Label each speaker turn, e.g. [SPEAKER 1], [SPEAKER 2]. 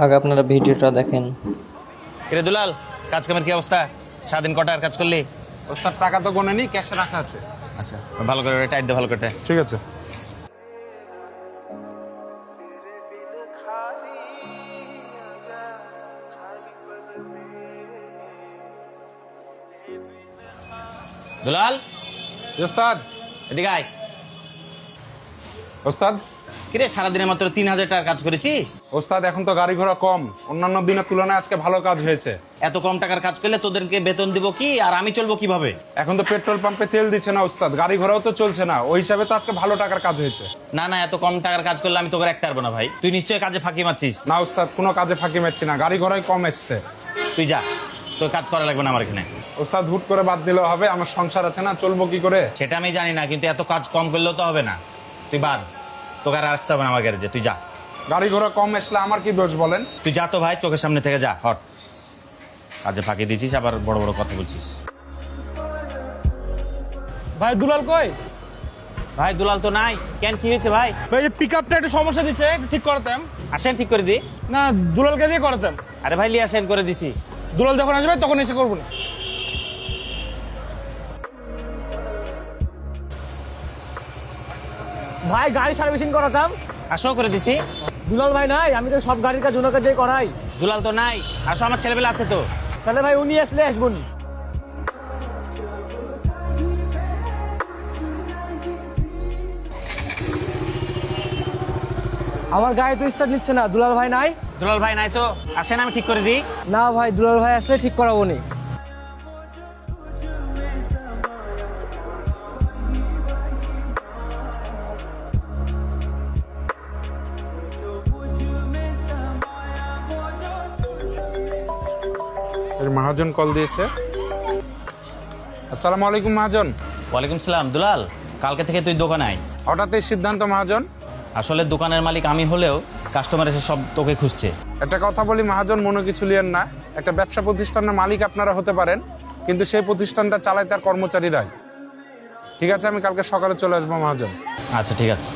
[SPEAKER 1] আগে আপনারা ভিডিওটা দেখেন।
[SPEAKER 2] কিরে দুলাল, কাজ কামের কি অবস্থা? সারাদিন কটার কাজ করলি?
[SPEAKER 3] ওস্তাদ টাকা তো গোনে নি, ক্যাশে রাখা আছে।
[SPEAKER 2] আচ্ছা, ভালো করে টাইট দে, ভালো করে টাইট।
[SPEAKER 3] ঠিক আছে।
[SPEAKER 2] দুলাল,
[SPEAKER 3] ওস্তাদ,
[SPEAKER 2] এদিকে আয়।
[SPEAKER 3] ওস্তাদ,
[SPEAKER 2] কিরে সারাদিনে মাত্র 3000 টাকার কাজ করেছিস?
[SPEAKER 3] ওস্তাদ এখন তো গাড়ি ঘোড়া কম, অন্যান্য দিনের তুলনায় আজকে ভালো কাজ হয়েছে।
[SPEAKER 2] এত কম টাকার কাজ করলে তোদেরকে বেতন দিব কি, আর আমি চলবো কিভাবে?
[SPEAKER 3] এখন তো পেট্রোল পাম্পে তেল দিচ্ছে না ওস্তাদ, গাড়ি ঘোড়াও তো চলছে না, ওই হিসাবে তো আজকে ভালো টাকার কাজ হয়েছে।
[SPEAKER 2] না না, এত কম টাকার কাজ করলে আমি তোকে রাখতে পারবো না ভাই। তুই নিশ্চয়ই কাজে ফাঁকি মারছিস।
[SPEAKER 3] না ওস্তাদ, কোনো কাজে ফাঁকি মারছি না, গাড়ি ঘোড়াই কম এসছে।
[SPEAKER 2] তুই যা, তোর কাজ করা লাগবে না আমার এখানে।
[SPEAKER 3] ওস্তাদ হুট করে বাদ দিলেও হবে, আমার সংসার আছে না, চলবো কি করে?
[SPEAKER 2] সেটা আমি জানি না, কিন্তু এত কাজ কম করলেও তো হবে না। তুই বাদ, তোকে আর আসতে হবে না আমার গ্যারেজে, তুই যা।
[SPEAKER 3] গাড়ি ঘোড়া কম আসলে আমার কি দোষ বলেন?
[SPEAKER 2] তুই যা তো ভাই, চোখের সামনে থেকে যা, হট। কাজে ফাঁকি দিচ্ছিস, আবার বড় বড় কথা বলছিস।
[SPEAKER 4] ভাই দুলাল কই?
[SPEAKER 2] ভাই দুলাল তো নাই। কেন, কি হয়েছে ভাই?
[SPEAKER 4] ভাই যে পিক আপটা একটু সমস্যা দিচ্ছে, একটু ঠিক করতাম।
[SPEAKER 2] আসেন ঠিক করে দি।
[SPEAKER 4] না, দুলালকে দিয়ে করাতাম।
[SPEAKER 2] আরে ভাই লিয়ে আসেন, করে দিছি।
[SPEAKER 4] দুলাল যখন আসবে তখন এসে করবো না। ভাই গাড়ি সার্ভিসিং করাতাম।
[SPEAKER 2] আসো, করে দিছি।
[SPEAKER 4] দুলাল ভাই নাই, আমি তো সব গাড়ির কাজ ওনাকে দিয়ে করাই।
[SPEAKER 2] দুলাল তো নাই। আসো, আমার ছেলেবেলা আছে তো।
[SPEAKER 4] তাহলে ভাই উনি আসলে আসবো নি। আমার গাড়ি তো স্টার্ট নিচ্ছে না, দুলাল ভাই নাই।
[SPEAKER 2] দুলাল ভাই নাই তো, আসেন আমি ঠিক করে দিই।
[SPEAKER 4] না ভাই, দুলাল ভাই আসলে ঠিক করাবো নি।
[SPEAKER 3] এর মহাজন কল দিয়েছে। আসসালামু আলাইকুম মহাজন।
[SPEAKER 2] ওয়ালাইকুম সালাম। দুলাল, কালকে থেকে তুই দোকানে আয়।
[SPEAKER 3] হঠাৎ এই সিদ্ধান্ত মহাজন?
[SPEAKER 2] আসলে দোকানের মালিক আমি হলেও কাস্টমার এসে সব তোকে খুঁজছে।
[SPEAKER 3] একটা কথা বলি মহাজন, মনে কিছু লিয়েন না। একটা ব্যবসা প্রতিষ্ঠানের মালিক আপনারা হতে পারেন, কিন্তু সেই প্রতিষ্ঠানটা চালায় তার কর্মচারীরাই। ঠিক আছে, আমি কালকে সকালে চলে আসবো মহাজন।
[SPEAKER 2] আচ্ছা ঠিক আছে।